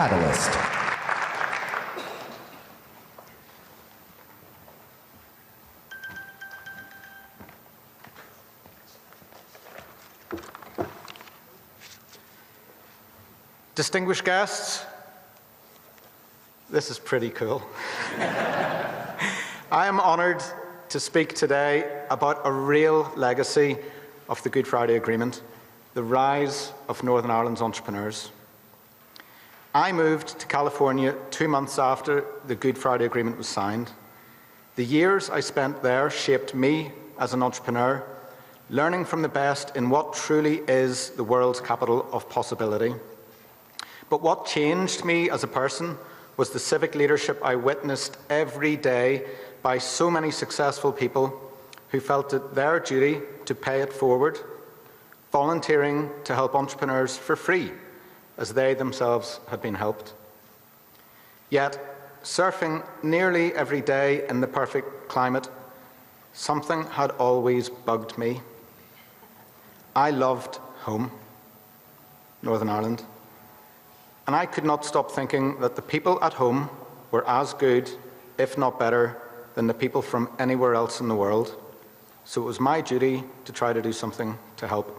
Catalyst. Distinguished guests, this is pretty cool. I am honoured to speak today about a real legacy of the Good Friday Agreement, the rise of Northern Ireland's entrepreneurs. I moved to California 2 months after the Good Friday Agreement was signed. The years I spent there shaped me as an entrepreneur, learning from the best in what truly is the world's capital of possibility. But what changed me as a person was the civic leadership I witnessed every day by so many successful people who felt it their duty to pay it forward, volunteering to help entrepreneurs for free, as they themselves had been helped. Yet, surfing nearly every day in the perfect climate, something had always bugged me. I loved home, Northern Ireland. And I could not stop thinking that the people at home were as good, if not better, than the people from anywhere else in the world. So it was my duty to try to do something to help.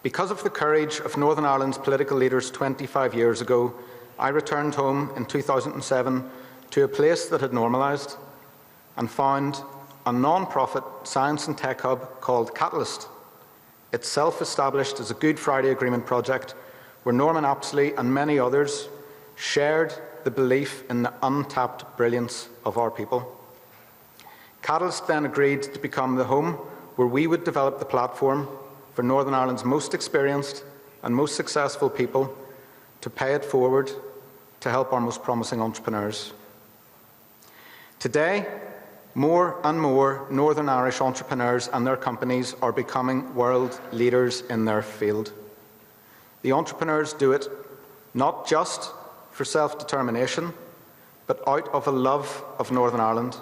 Because of the courage of Northern Ireland's political leaders 25 years ago, I returned home in 2007 to a place that had normalised and found a non-profit science and tech hub called Catalyst, itself established as a Good Friday Agreement project where Norman Apsley and many others shared the belief in the untapped brilliance of our people. Catalyst then agreed to become the home where we would develop the platform for Northern Ireland's most experienced and most successful people to pay it forward to help our most promising entrepreneurs. Today, more and more Northern Irish entrepreneurs and their companies are becoming world leaders in their field. The entrepreneurs do it not just for self-determination, but out of a love of Northern Ireland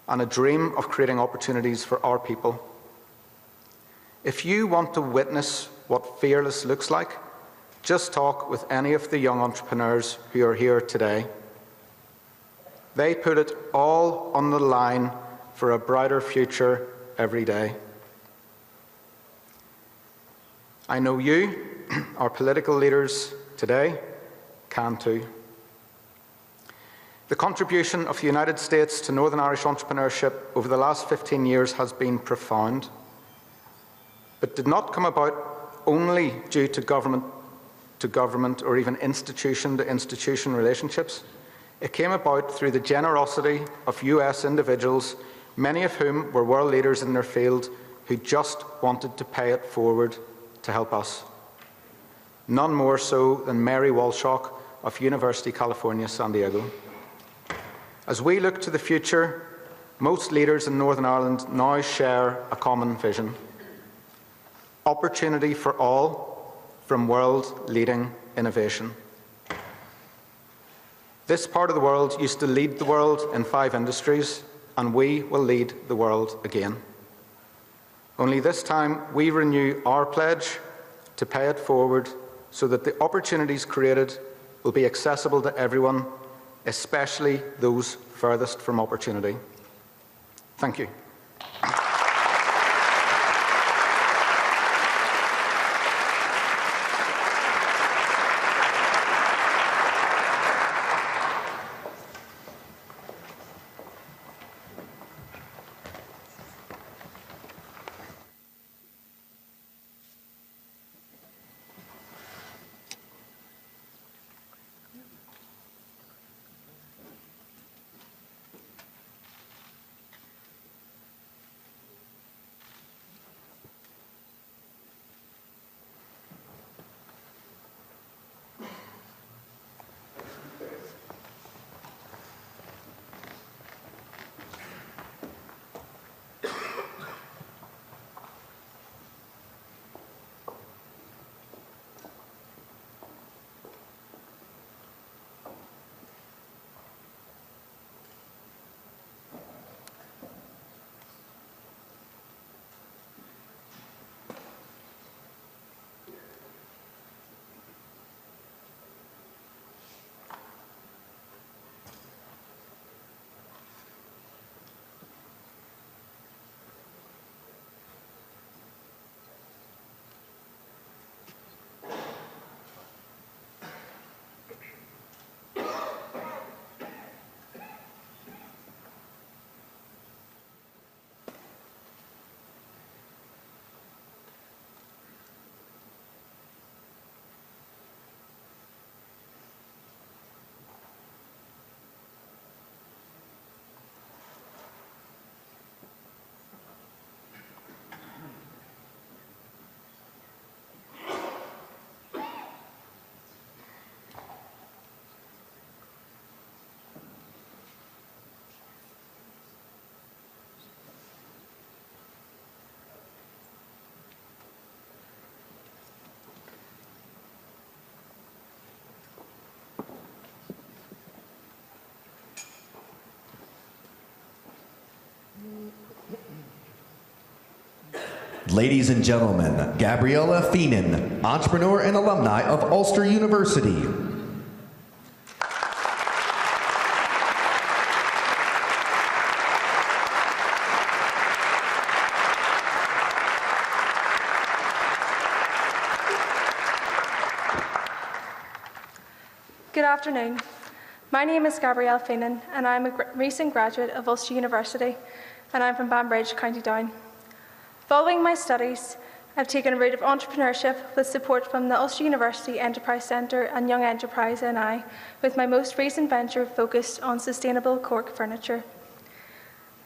and a dream of creating opportunities for our people. If you want to witness what fearless looks like, just talk with any of the young entrepreneurs who are here today. They put it all on the line for a brighter future every day. I know you, our political leaders today, can too. The contribution of the United States to Northern Irish entrepreneurship over the last 15 years has been profound, but did not come about only due to government or even institution to institution relationships. It came about through the generosity of US individuals, many of whom were world leaders in their field, who just wanted to pay it forward to help us. None more so than Mary Walshock of University California, San Diego. As we look to the future, most leaders in Northern Ireland now share a common vision. Opportunity for all from world-leading innovation. This part of the world used to lead the world in 5 industries, and we will lead the world again. Only this time we renew our pledge to pay it forward so that the opportunities created will be accessible to everyone, especially those furthest from opportunity. Thank you. Ladies and gentlemen, Gabriella Feenan, entrepreneur and alumni of Ulster University. Good afternoon. My name is Gabrielle Feenan and I'm a recent graduate of Ulster University and I'm from Banbridge, County Down. Following my studies, I've taken a route of entrepreneurship with support from the Ulster University Enterprise Centre and Young Enterprise NI, with my most recent venture focused on sustainable cork furniture.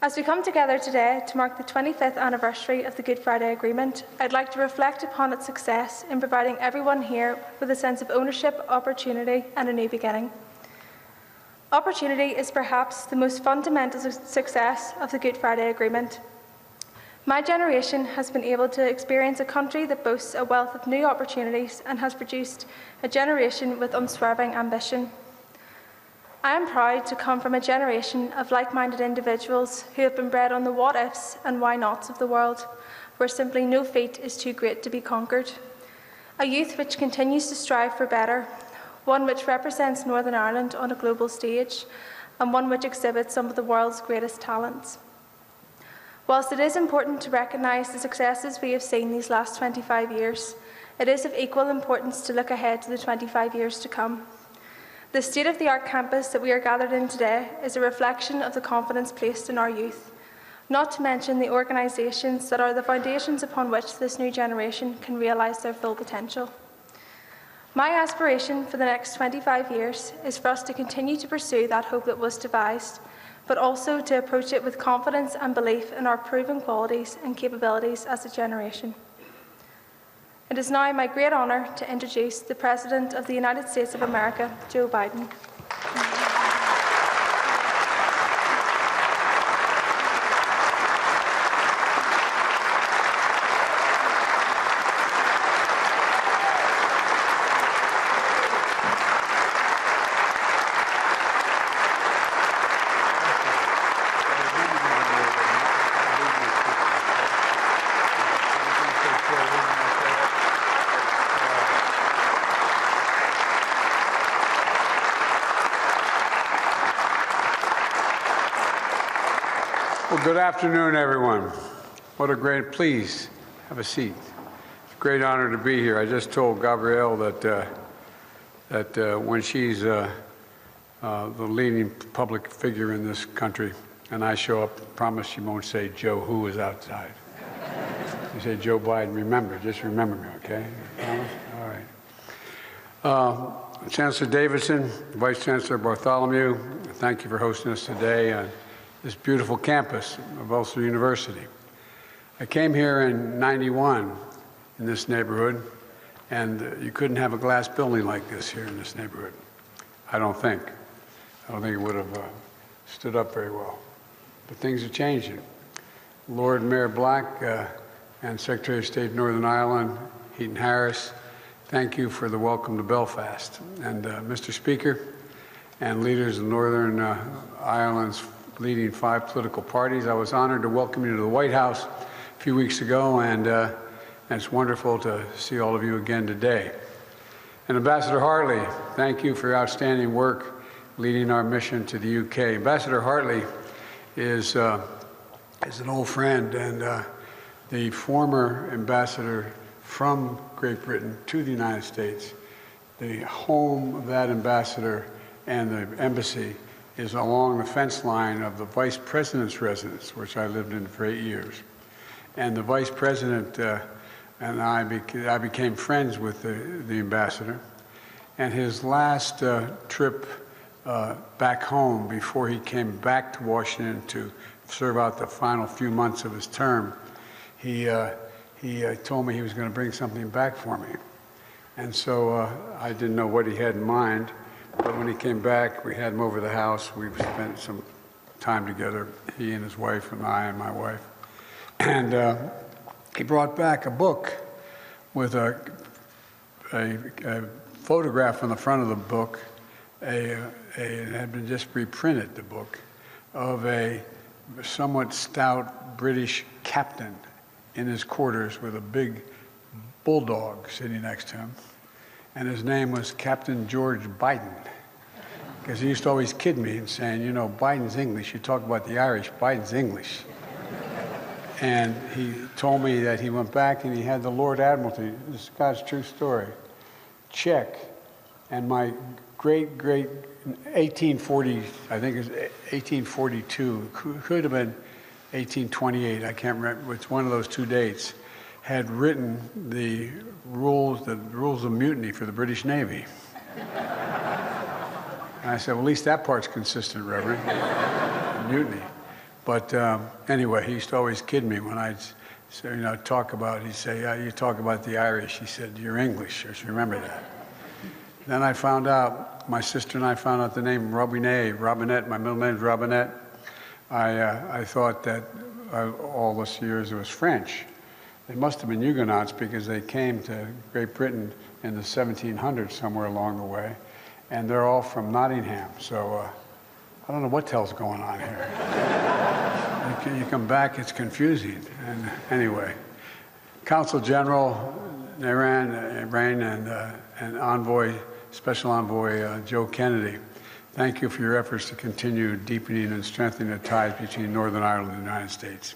As we come together today to mark the 25th anniversary of the Good Friday Agreement, I'd like to reflect upon its success in providing everyone here with a sense of ownership, opportunity and a new beginning. Opportunity is perhaps the most fundamental success of the Good Friday Agreement. My generation has been able to experience a country that boasts a wealth of new opportunities and has produced a generation with unswerving ambition. I am proud to come from a generation of like-minded individuals who have been bred on the what-ifs and why-nots of the world, where simply no feat is too great to be conquered. A youth which continues to strive for better, one which represents Northern Ireland on a global stage, and one which exhibits some of the world's greatest talents. Whilst it is important to recognise the successes we have seen these last 25 years, it is of equal importance to look ahead to the 25 years to come. The state-of-the-art campus that we are gathered in today is a reflection of the confidence placed in our youth, not to mention the organisations that are the foundations upon which this new generation can realise their full potential. My aspiration for the next 25 years is for us to continue to pursue that hope that was devised, but also to approach it with confidence and belief in our proven qualities and capabilities as a generation. It is now my great honour to introduce the President of the United States of America, Joe Biden. Well, good afternoon, everyone. What a great, please have a seat. It's a great honor to be here. I just told Gabrielle that when she's the leading public figure in this country, and I show up, promise she won't say Joe who is outside. You say Joe Biden, remember, just remember me, okay? All right. Chancellor Davidson, Vice Chancellor Bartholomew, thank you for hosting us today on this beautiful campus of Ulster University. I came here in '91 in this neighborhood, and you couldn't have a glass building like this here in this neighborhood. I don't think it would have stood up very well. But things are changing. Lord Mayor Black and Secretary of State of Northern Ireland, Heaton Harris, thank you for the welcome to Belfast. And Mr. Speaker, and leaders of Northern Ireland's leading 5 political parties, I was honored to welcome you to the White House a few weeks ago, and it's wonderful to see all of you again today. And Ambassador Hartley, thank you for your outstanding work leading our mission to the UK. Ambassador Hartley is an old friend and the former ambassador from Great Britain to the United States. The home of that ambassador and the embassy is along the fence line of the Vice President's residence, which I lived in for 8 years. And the Vice President and I became friends with the ambassador. And his last trip back home before he came back to Washington to serve out the final few months of his term, he told me he was going to bring something back for me. And so I didn't know what he had in mind. But when he came back, we had him over the house. We spent some time together, he and his wife and I and my wife. And he brought back a book with a photograph on the front of the book. It had been just reprinted, the book, of a somewhat stout British captain in his quarters with a big bulldog sitting next to him, and his name was Captain George Biden, because he used to always kid me and saying, you know, Biden's English, you talk about the Irish, Biden's English. And he told me that he went back and he had the Lord Admiralty, this is God's true story, check, and my great 1840, I think it was 1842, could have been 1828, I can't remember, it's one of those two dates, had written the rules of mutiny for the British Navy. And I said, well, at least that part's consistent, Reverend, mutiny. But anyway, he used to always kid me when I'd say, you know, talk about, he'd say, yeah, you talk about the Irish. He said, you're English, just remember that. Then I found out, my sister and I found out the name Robinette, my middle name's Robinette. I thought that all those years it was French. They must have been Huguenots because they came to Great Britain in the 1700s somewhere along the way. And they're all from Nottingham. So I don't know what the hell's going on here. You come back, it's confusing. And anyway, Consul General Naran and Envoy, Special Envoy Joe Kennedy, thank you for your efforts to continue deepening and strengthening the ties between Northern Ireland and the United States.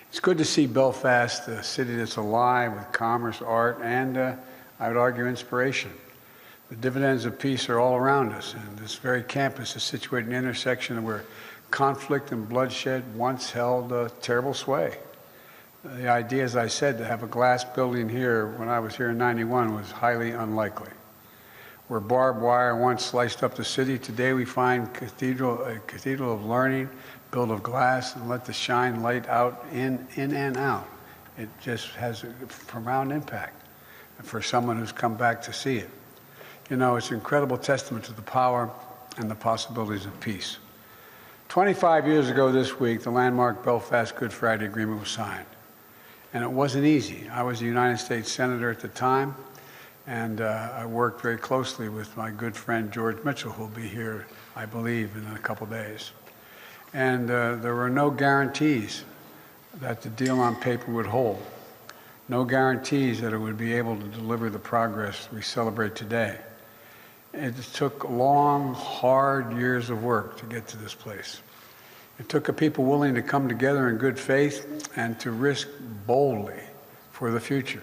It's good to see Belfast, a city that's alive with commerce, art, and I would argue inspiration. The dividends of peace are all around us, and this very campus is situated in an intersection where conflict and bloodshed once held a terrible sway. The idea, as I said, to have a glass building here when I was here in '91 was highly unlikely. Where barbed wire once sliced up the city, today we find a cathedral of learning, built of glass, and let the shine light out in and out. It just has a profound impact for someone who's come back to see it. You know, it's an incredible testament to the power and the possibilities of peace. 25 years ago this week, the landmark Belfast Good Friday Agreement was signed. And it wasn't easy. I was a United States Senator at the time, and I worked very closely with my good friend George Mitchell, who will be here, I believe, in a couple days. And there were no guarantees that the deal on paper would hold. No guarantees that it would be able to deliver the progress we celebrate today. It took long, hard years of work to get to this place. It took a people willing to come together in good faith and to risk boldly for the future.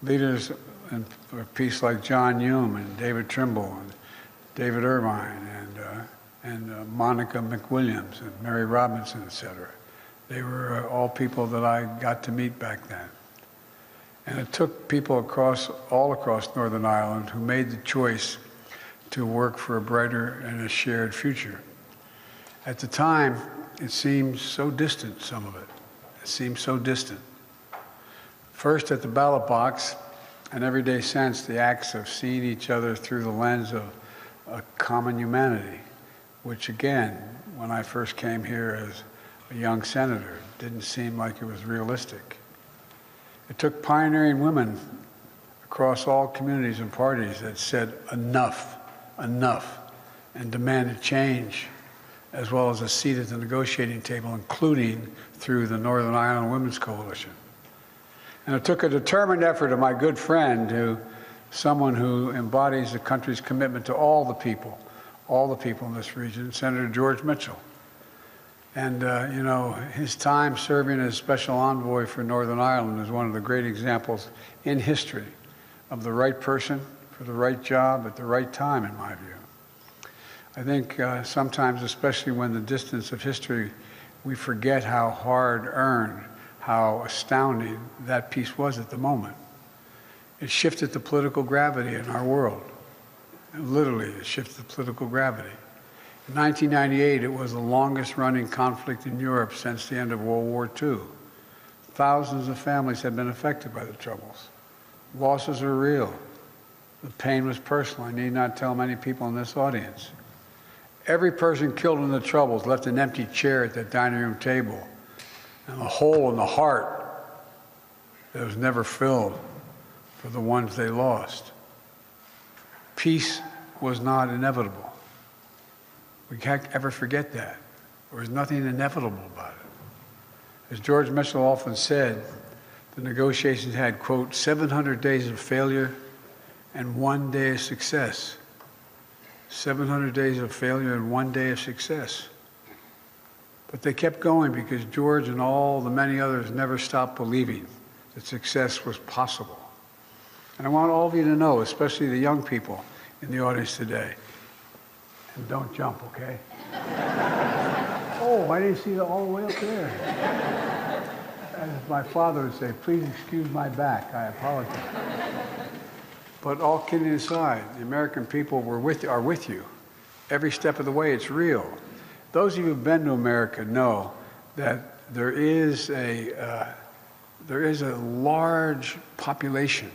Leaders for peace like John Hume and David Trimble and David Irvine and Monica McWilliams and Mary Robinson, etc. They were all people that I got to meet back then. And it took people all across Northern Ireland who made the choice to work for a brighter and a shared future. At the time, it seemed so distant, some of it. It seemed so distant. First at the ballot box, and everyday sense, the acts of seeing each other through the lens of a common humanity, which again, when I first came here as a young senator, didn't seem like it was realistic. It took pioneering women across all communities and parties that said enough, enough, and demanded change, as well as a seat at the negotiating table, including through the Northern Ireland Women's Coalition. And it took a determined effort of my good friend, someone who embodies the country's commitment to all the people in this region, Senator George Mitchell. And, you know, his time serving as special envoy for Northern Ireland is one of the great examples in history of the right person for the right job at the right time, in my view. I think sometimes, especially when the distance of history, we forget how hard-earned, how astounding that peace was at the moment. It shifted the political gravity in our world. Literally, it shifted the political gravity. In 1998, it was the longest-running conflict in Europe since the end of World War II. Thousands of families had been affected by the Troubles. Losses are real. The pain was personal. I need not tell many people in this audience. Every person killed in the Troubles left an empty chair at that dining room table and a hole in the heart that was never filled for the ones they lost. Peace was not inevitable. We can't ever forget that. There was nothing inevitable about it. As George Mitchell often said, the negotiations had, quote, 700 days of failure and 1 day of success. 700 days of failure and 1 day of success. But they kept going because George and all the many others never stopped believing that success was possible. And I want all of you to know, especially the young people in the audience today, and don't jump, okay? Oh, I didn't see it all the way up there. As my father would say, please excuse my back, I apologize. But all kidding aside, the American people are with you. Every step of the way, it's real. Those of you who've been to America know that there is a large population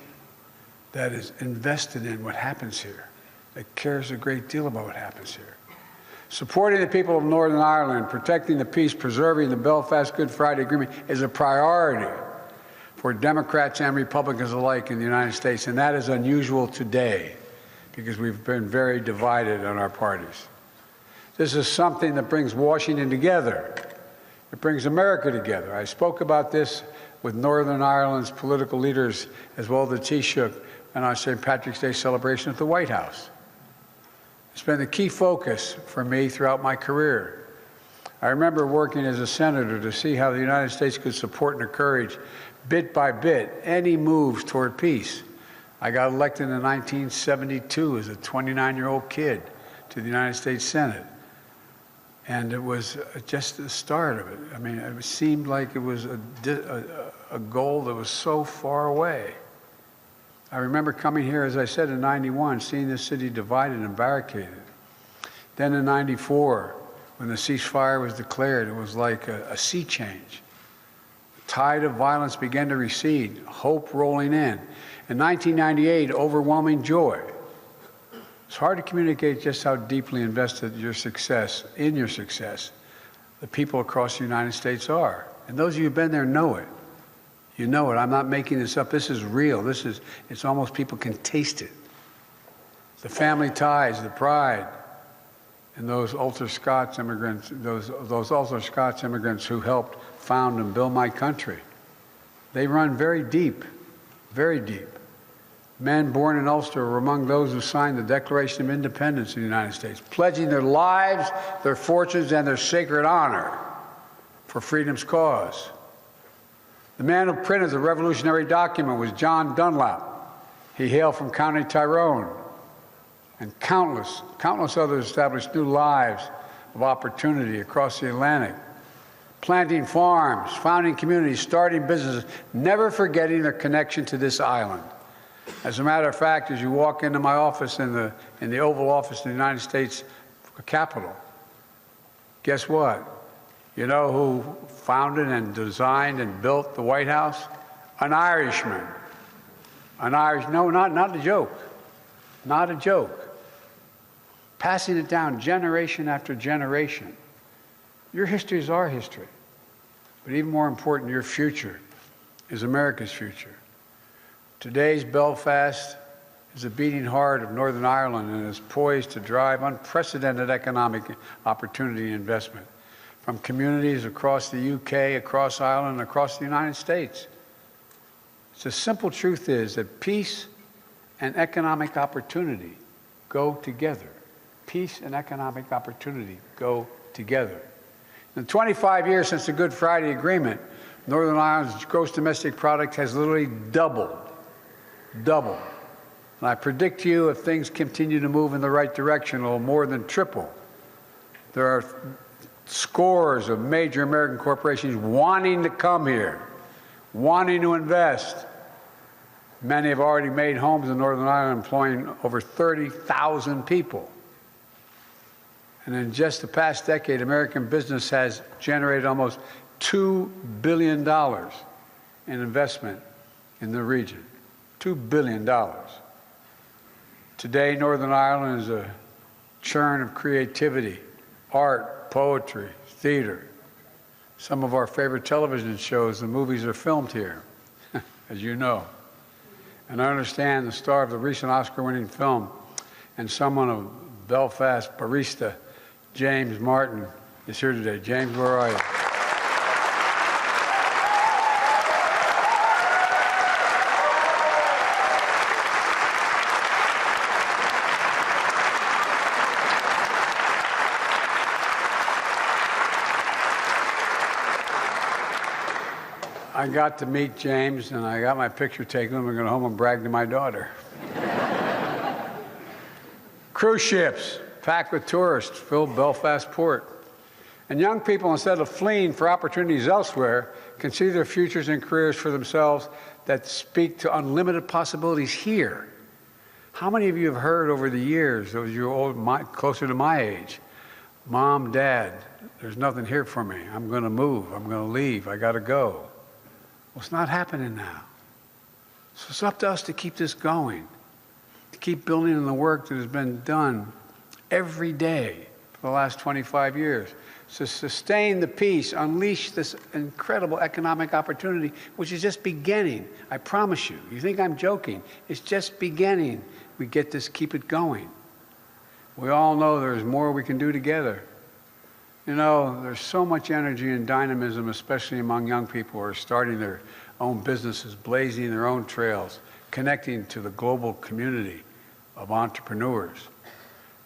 that is invested in what happens here, that cares a great deal about what happens here. Supporting the people of Northern Ireland, protecting the peace, preserving the Belfast Good Friday Agreement is a priority for Democrats and Republicans alike in the United States, and that is unusual today because we've been very divided on our parties. This is something that brings Washington together. It brings America together. I spoke about this with Northern Ireland's political leaders as well as the Taoiseach on our St. Patrick's Day celebration at the White House. It's been the key focus for me throughout my career. I remember working as a senator to see how the United States could support and encourage, bit by bit, any moves toward peace. I got elected in 1972 as a 29-year-old kid to the United States Senate. And it was just the start of it. I mean, it seemed like it was a goal that was so far away. I remember coming here, as I said, in '91, seeing this city divided and barricaded. Then in '94, when the ceasefire was declared, it was like a sea change. The tide of violence began to recede, hope rolling in. In 1998, overwhelming joy. It's hard to communicate just how deeply invested in your success, the people across the United States are. And those of you who've been there know it. You know it. I'm not making this up. This is real. It's almost people can taste it. The family ties, the pride, and those Ulster Scots immigrants, those Ulster Scots immigrants who helped found and build my country. They run very deep, very deep. Men born in Ulster were among those who signed the Declaration of Independence in the United States, pledging their lives, their fortunes, and their sacred honor for freedom's cause. The man who printed the revolutionary document was John Dunlap. He hailed from County Tyrone. And countless others established new lives of opportunity across the Atlantic, planting farms, founding communities, starting businesses, never forgetting their connection to this island. As a matter of fact, as you walk into my office in the Oval Office in the United States Capitol, guess what? You know who founded and designed and built the White House? An Irishman. No, not a joke. Not a joke. Passing it down generation after generation. Your history is our history. But even more important, your future is America's future. Today's Belfast is the beating heart of Northern Ireland and is poised to drive unprecedented economic opportunity and investment from communities across the UK, across Ireland, and across the United States. The simple truth is that peace and economic opportunity go together. Peace and economic opportunity go together. In the 25 years since the Good Friday Agreement, Northern Ireland's gross domestic product has literally doubled. Doubled. And I predict to you, if things continue to move in the right direction, it will more than triple. There are scores of major American corporations wanting to come here, wanting to invest. Many have already made homes in Northern Ireland, employing over 30,000 people. And in just the past decade, American business has generated almost $2 billion in investment in the region. $2 billion. Today, Northern Ireland is a churn of creativity, art, poetry, theater. Some of our favorite television shows, the movies are filmed here, as you know. And I understand the star of the recent Oscar-winning film and someone of Belfast barista, James Martin, is here today. James, where are you? I got to meet James, and I got my picture taken. I'm going to go home and brag to my daughter. Cruise ships packed with tourists fill Belfast port. And young people, instead of fleeing for opportunities elsewhere, can see their futures and careers for themselves that speak to unlimited possibilities here. How many of you have heard over the years, those of you closer to my age, Mom, Dad, there's nothing here for me. I'm going to move. I'm going to leave. I got to go. Well, it's not happening now. So it's up to us to keep this going, to keep building on the work that has been done every day for the last 25 years, to sustain the peace, unleash this incredible economic opportunity, which is just beginning. I promise you. You think I'm joking? It's just beginning. We get this, keep it going. We all know there's more we can do together. You know, there's so much energy and dynamism, especially among young people who are starting their own businesses, blazing their own trails, connecting to the global community of entrepreneurs.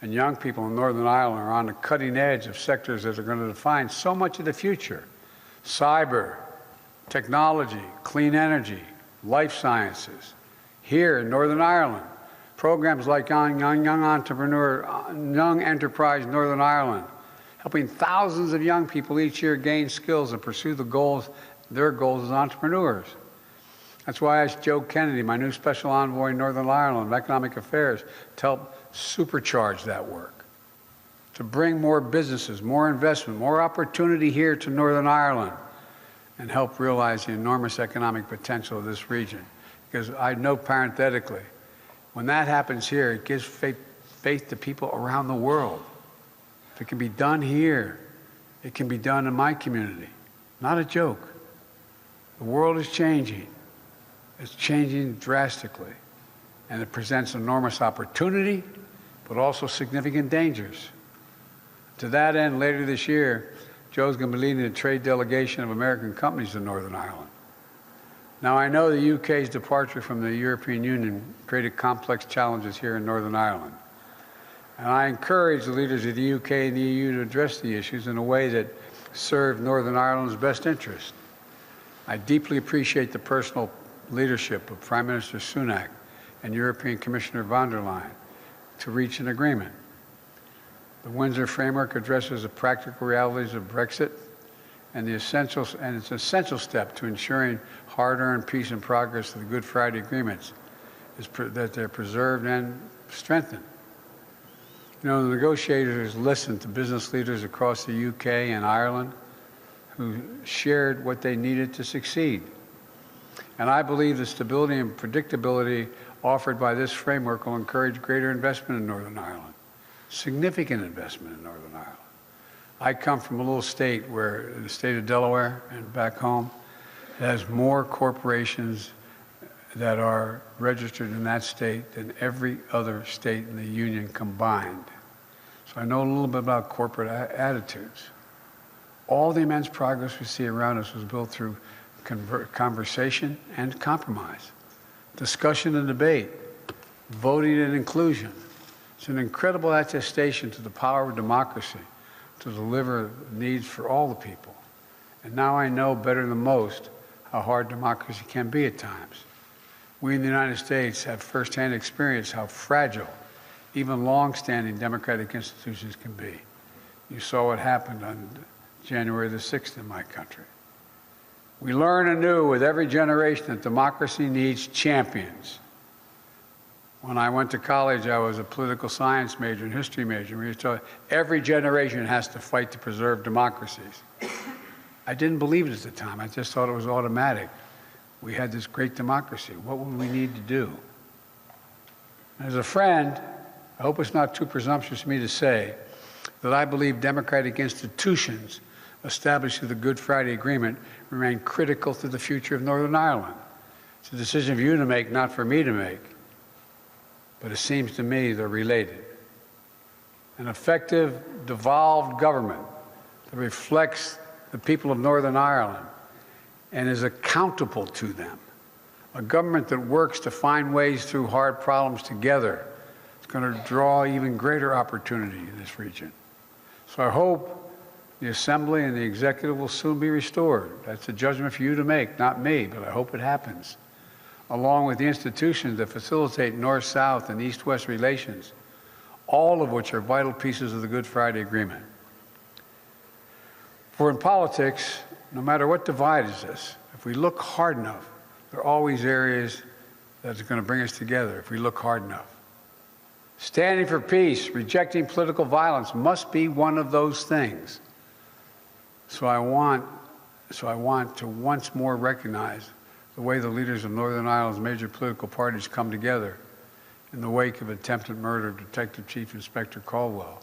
And young people in Northern Ireland are on the cutting edge of sectors that are going to define so much of the future. Cyber, technology, clean energy, life sciences. Here in Northern Ireland, programs like Young Enterprise Northern Ireland, helping thousands of young people each year gain skills and pursue their goals as entrepreneurs. That's why I asked Joe Kennedy, my new special envoy in Northern Ireland of Economic Affairs, to help supercharge that work, to bring more businesses, more investment, more opportunity here to Northern Ireland, and help realize the enormous economic potential of this region. Because I know parenthetically, when that happens here, it gives faith to people around the world. If it can be done here, it can be done in my community. Not a joke. The world is changing. It's changing drastically. And it presents enormous opportunity, but also significant dangers. To that end, later this year, Joe's going to be leading a trade delegation of American companies to Northern Ireland. Now, I know the UK's departure from the European Union created complex challenges here in Northern Ireland. And I encourage the leaders of the UK and the EU to address the issues in a way that serve Northern Ireland's best interest. I deeply appreciate the personal leadership of Prime Minister Sunak and European Commissioner von der Leyen to reach an agreement. The Windsor Framework addresses the practical realities of Brexit and it's an essential step to ensuring hard-earned peace and progress of the Good Friday Agreements that they're preserved and strengthened. You know, the negotiators listened to business leaders across the UK and Ireland who shared what they needed to succeed. And I believe the stability and predictability offered by this framework will encourage greater investment in Northern Ireland, significant investment in Northern Ireland. I come from a little state where, the state of Delaware and back home, has more corporations that are registered in that state than every other state in the union combined. So I know a little bit about corporate attitudes. All the immense progress we see around us was built through conversation and compromise, discussion and debate, voting and inclusion. It's an incredible attestation to the power of democracy to deliver needs for all the people. And now I know better than most how hard democracy can be at times. We in the United States have firsthand experience how fragile even long-standing democratic institutions can be. You saw what happened on January the 6th in my country. We learn anew with every generation that democracy needs champions. When I went to college, I was a political science major and history major. We were told every generation has to fight to preserve democracies. I didn't believe it at the time. I just thought it was automatic. We had this great democracy. What would we need to do? As a friend, I hope it's not too presumptuous of me to say that I believe democratic institutions established through the Good Friday Agreement remain critical to the future of Northern Ireland. It's a decision for you to make, not for me to make. But it seems to me they're related. An effective, devolved government that reflects the people of Northern Ireland and is accountable to them. A government that works to find ways through hard problems together is going to draw even greater opportunity in this region. So I hope The Assembly and the Executive will soon be restored. That's a judgment for you to make, not me, but I hope it happens. Along with the institutions that facilitate North-South and East-West relations, all of which are vital pieces of the Good Friday Agreement. For in politics, no matter what divides us, if we look hard enough, there are always areas that are going to bring us together if we look hard enough. Standing for peace, rejecting political violence must be one of those things. So I want to once more recognize the way the leaders of Northern Ireland's major political parties come together in the wake of attempted murder of Detective Chief Inspector Caldwell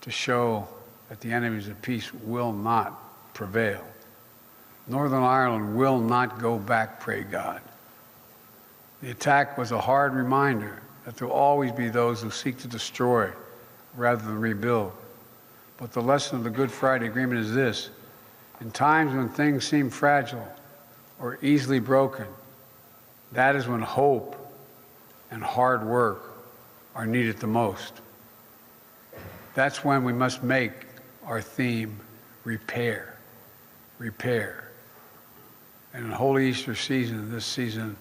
to show that the enemies of peace will not prevail. Northern Ireland will not go back, pray God. The attack was a hard reminder that there will always be those who seek to destroy rather than rebuild. But the lesson of the Good Friday Agreement is this: in times when things seem fragile or easily broken, that is when hope and hard work are needed the most. That's when we must make our theme repair, repair. And in Holy Easter season, this season,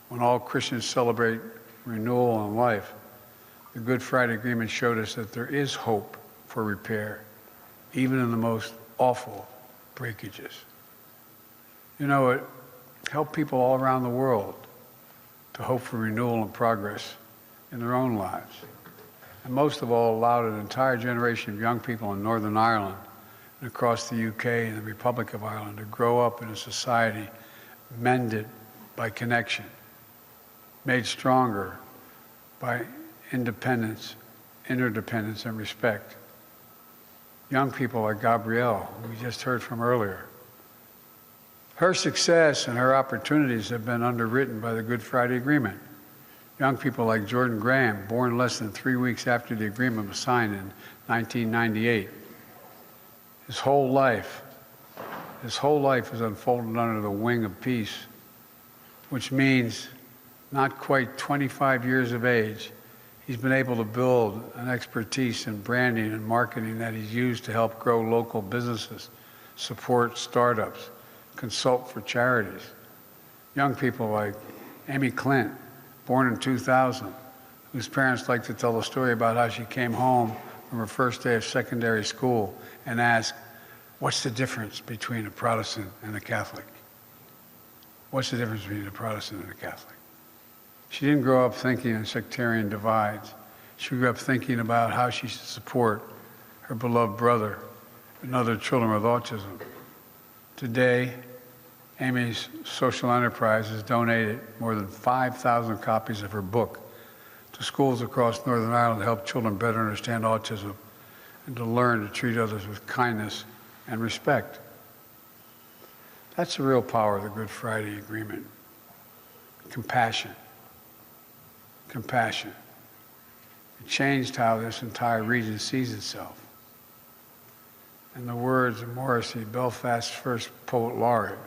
when all Christians celebrate renewal and life, the Good Friday Agreement showed us that there is hope for repair, even in the most awful breakages. You know, it helped people all around the world to hope for renewal and progress in their own lives. And most of all, allowed an entire generation of young people in Northern Ireland and across the UK and the Republic of Ireland to grow up in a society mended by connection, made stronger by independence, interdependence, and respect. Young people like Gabrielle, who we just heard from earlier. Her success and her opportunities have been underwritten by the Good Friday Agreement. Young people like Jordan Graham, born less than 3 weeks after the agreement was signed in 1998. His whole life is unfolded under the wing of peace, which means not quite 25 years of age, he's been able to build an expertise in branding and marketing that he's used to help grow local businesses, support startups, consult for charities. Young people like Amy Clint, born in 2000, whose parents like to tell the story about how she came home from her first day of secondary school and asked, "What's the difference between a Protestant and a Catholic? What's the difference between a Protestant and a Catholic?" She didn't grow up thinking in sectarian divides. She grew up thinking about how she should support her beloved brother and other children with autism. Today, Amy's social enterprise has donated more than 5,000 copies of her book to schools across Northern Ireland to help children better understand autism and to learn to treat others with kindness and respect. That's the real power of the Good Friday Agreement. Compassion. Compassion. It changed how this entire region sees itself. In the words of Morrissey, Belfast's first poet laureate,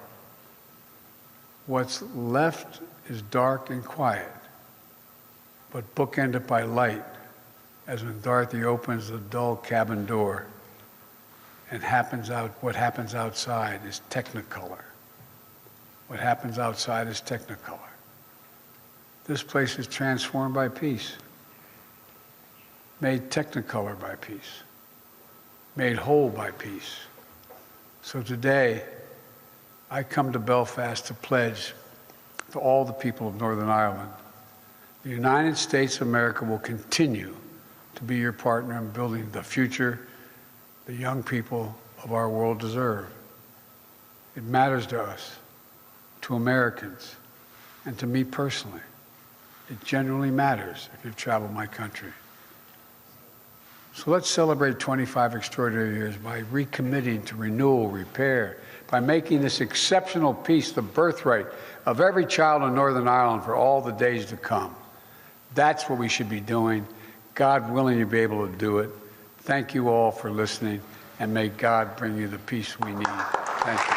"What's left is dark and quiet, but bookended by light, as when Dorothy opens the dull cabin door, and what happens outside is technicolor. What happens outside is technicolor." This place is transformed by peace, made technicolor by peace, made whole by peace. So today, I come to Belfast to pledge to all the people of Northern Ireland, the United States of America will continue to be your partner in building the future the young people of our world deserve. It matters to us, to Americans, and to me personally. It genuinely matters if you've traveled my country. So let's celebrate 25 extraordinary years by recommitting to renewal, repair, by making this exceptional peace the birthright of every child in Northern Ireland for all the days to come. That's what we should be doing. God willing, you'll be able to do it. Thank you all for listening, and may God bring you the peace we need. Thank you.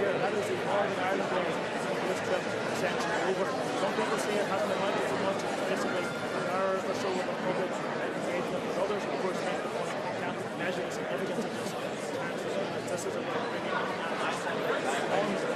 here, that is the Northern Ireland rate of this trip essentially over. Some people see it having a much visible an hour or so with the public engagement, but others, of course, make the point you can't measure the significance of this. This is about bringing on